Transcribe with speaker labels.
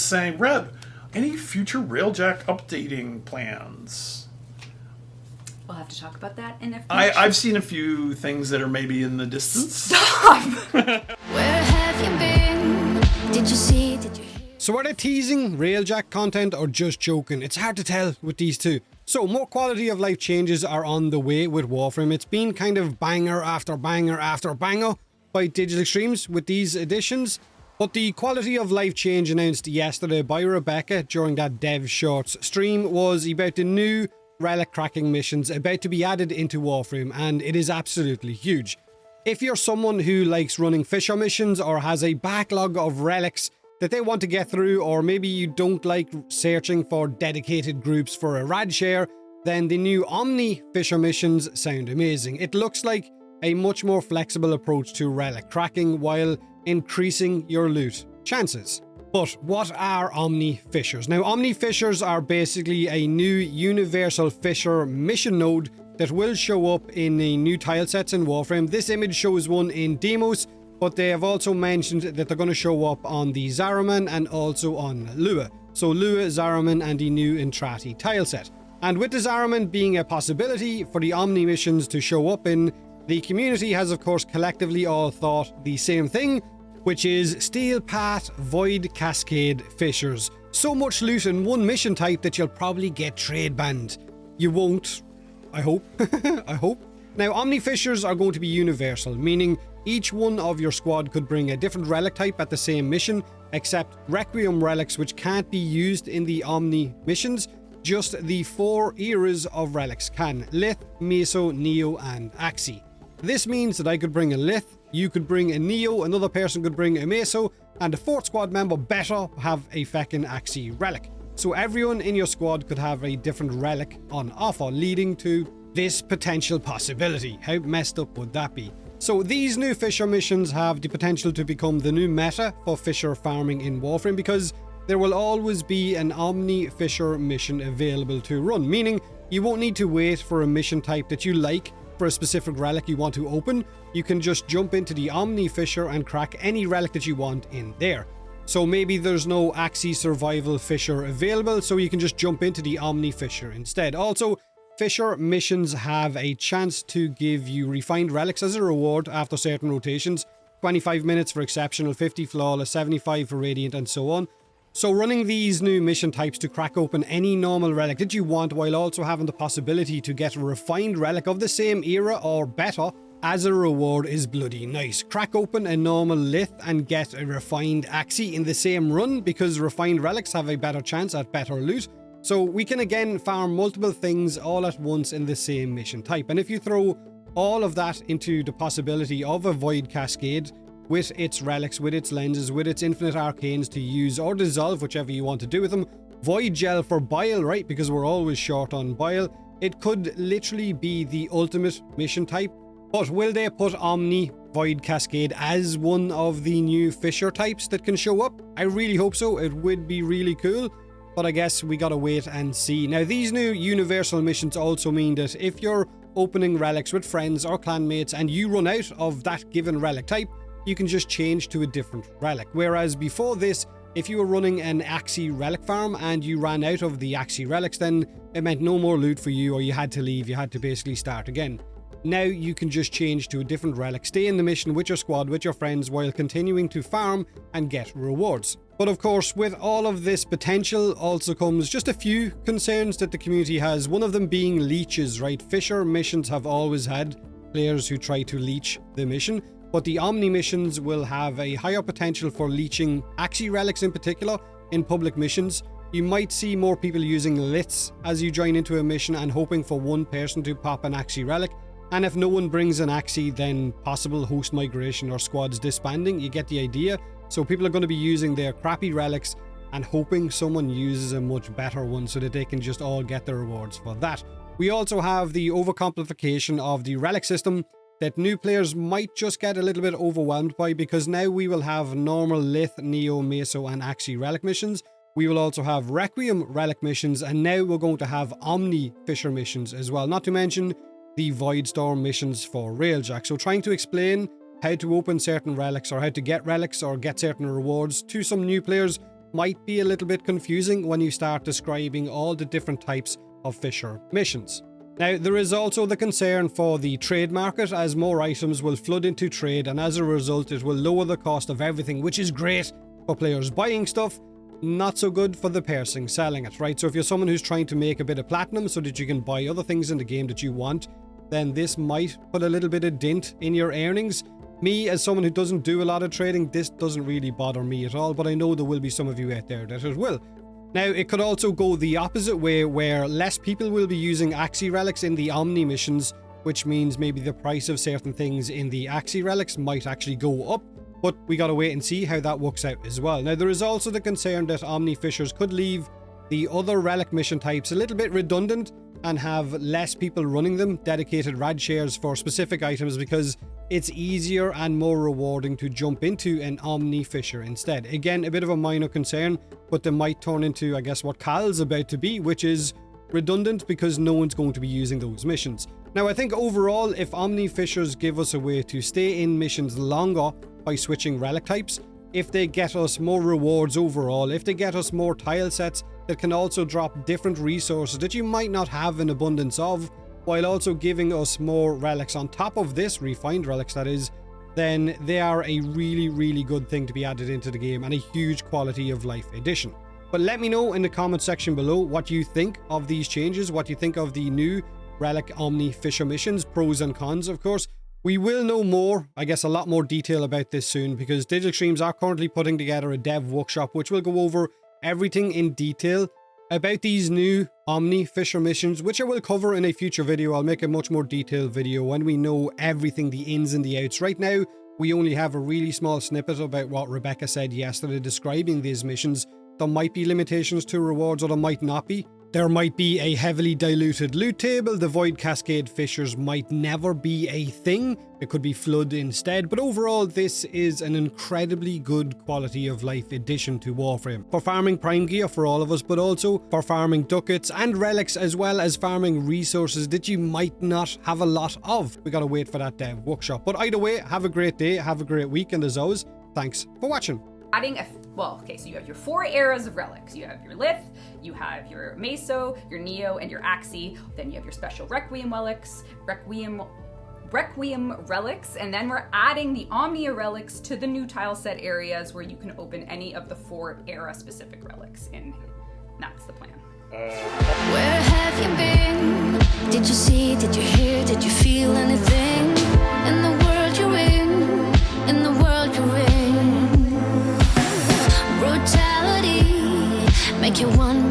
Speaker 1: saying, Reb, any future Railjack updating plans?
Speaker 2: We'll have to talk about that in a future.
Speaker 1: I've seen a few things that are maybe in the distance.
Speaker 2: Stop!
Speaker 3: Where have you been? Did you see? Did you hear?
Speaker 4: So are they teasing Railjack content or just joking? It's hard to tell with these two. So more quality of life changes are on the way with Warframe. It's been kind of banger after banger after banger by Digital Extremes with these additions. But the quality of life change announced yesterday by Rebecca during that Dev Shorts stream was about the new relic cracking missions about to be added into Warframe, and it is absolutely huge. If you're someone who likes running fissure missions or has a backlog of relics that they want to get through, or maybe you don't like searching for dedicated groups for a rad share, then the new Omni fissure missions sound amazing. It looks like a much more flexible approach to relic cracking while increasing your loot chances. But what are Omni fissures? Now, Omni fissures are basically a new universal fissure mission node that will show up in the new tile sets in Warframe. This image shows one in Demos, but they have also mentioned that they're going to show up on the Zaraman and also on Lua. So Lua, Zaraman and the new Entrati tile set. And with the Zaraman being a possibility for the Omni missions to show up in, the community has of course collectively all thought the same thing, which is Steel Path Void Cascade Fissures. So much loot in one mission type that you'll probably get trade banned. You won't. I hope. I hope. Now, Omni Fissures are going to be universal, meaning each one of your squad could bring a different relic type at the same mission, except Requiem relics which can't be used in the Omni missions. Just the 4 eras of relics can: Lith, Meso, Neo and Axii. This means that I could bring a Lith, you could bring a Neo, another person could bring a Meso, and the 4th squad member better have a feckin' Axii relic. So everyone in your squad could have a different relic on offer, leading to this potential possibility. How messed up would that be? So these new fissure missions have the potential to become the new meta for fissure farming in Warframe, because there will always be an Omni fissure mission available to run, meaning you won't need to wait for a mission type that you like for a specific relic you want to open. You can just jump into the Omni fissure and crack any relic that you want in there. So maybe there's no Axii survival fissure available, so you can just jump into the Omni fissure instead. Also, fissure missions have a chance to give you refined relics as a reward after certain rotations. 25 minutes for exceptional, 50 flawless, 75 for radiant and so on. So running these new mission types to crack open any normal relic that you want, while also having the possibility to get a refined relic of the same era or better as a reward, is bloody nice. Crack open a normal Lith and get a refined Axii in the same run, because refined relics have a better chance at better loot. So we can again farm multiple things all at once in the same mission type. And if you throw all of that into the possibility of a Void Cascade, with its relics, with its lenses, with its infinite arcanes to use or dissolve, whichever you want to do with them, Void Gel for bile, right, because we're always short on bile, it could literally be the ultimate mission type. But will they put Omni Void Cascade as one of the new fissure types that can show up? I really hope so. It would be really cool, but I guess we gotta wait and see. Now, these new universal missions also mean that if you're opening relics with friends or clanmates and you run out of that given relic type, you can just change to a different relic. Whereas before this, if you were running an Axii relic farm and you ran out of the Axii relics, then it meant no more loot for you, or you had to leave, you had to basically start again. Now you can just change to a different relic, stay in the mission with your squad, with your friends, while continuing to farm and get rewards. But of course, with all of this potential also comes just a few concerns that the community has, one of them being leeches, right? Fissure missions have always had players who try to leech the mission, but the Omni missions will have a higher potential for leeching Axii relics in particular in public missions. You might see more people using Liths as you join into a mission and hoping for one person to pop an Axii relic. And if no one brings an Axii, then possible host migration or squads disbanding. You get the idea. So people are going to be using their crappy relics and hoping someone uses a much better one so that they can just all get the rewards for that. We also have the overcomplication of the relic system that new players might just get a little bit overwhelmed by, because now we will have normal Lith, Neo, Meso and Axii relic missions. We will also have Requiem relic missions, and now we're going to have Omni fissure missions as well, not to mention the Voidstorm missions for Railjack. So trying to explain how to open certain relics or how to get relics or get certain rewards to some new players might be a little bit confusing when you start describing all the different types of fissure missions. Now, there is also the concern for the trade market, as more items will flood into trade, and as a result it will lower the cost of everything, which is great for players buying stuff, not so good for the person selling it, right? So if you're someone who's trying to make a bit of platinum so that you can buy other things in the game that you want, then this might put a little bit of dent in your earnings. Me, as someone who doesn't do a lot of trading, this doesn't really bother me at all, but I know there will be some of you out there that it will. Now, it could also go the opposite way, where less people will be using Axii relics in the Omni missions, which means maybe the price of certain things in the Axii relics might actually go up, but we gotta wait and see how that works out as well. Now, there is also the concern that Omni fissures could leave the other relic mission types a little bit redundant and have less people running them, dedicated rad shares for specific items, because it's easier and more rewarding to jump into an Omni fissure instead. Again, a bit of a minor concern, but they might turn into, I guess, what Cal's about to be, which is redundant because no one's going to be using those missions. Now, I think overall, if Omni fissures give us a way to stay in missions longer by switching relic types, if they get us more rewards overall, if they get us more tile sets that can also drop different resources that you might not have an abundance of, while also giving us more relics on top of this, refined relics that is, then they are a really, really good thing to be added into the game and a huge quality of life addition. But let me know in the comment section below what you think of these changes, what you think of the new Relic Omni fissure missions, pros and cons, of course. We will know more, I guess a lot more detail about this soon, because Digital Extremes are currently putting together a dev workshop which will go over everything in detail about these new Omni fissure missions, which I will cover in a future video. I'll make a much more detailed video when we know everything, the ins and the outs. Right now, we only have a really small snippet about what Rebecca said yesterday describing these missions. There might be limitations to rewards, or there might not be. There might be a heavily diluted loot table. The Void Cascade fissures might never be a thing. It could be Flood instead. But overall, this is an incredibly good quality of life addition to Warframe. For farming prime gear for all of us, but also for farming ducats and relics, as well as farming resources that you might not have a lot of. We gotta wait for that dev workshop. But either way, have a great day, have a great week, and as always, thanks for watching.
Speaker 2: Adding so you have your 4 eras of relics. You have your Lith, you have your Meso, your Neo, and your Axii. Then you have your special Requiem relics, Requiem relics, and then we're adding the Omnia relics to the new tile set areas where you can open any of the 4 era specific relics, and that's the plan.
Speaker 3: Where have you been? Did you see, did you hear, did you feel anything? In the world you're in the world you're in. Brutality, make you one,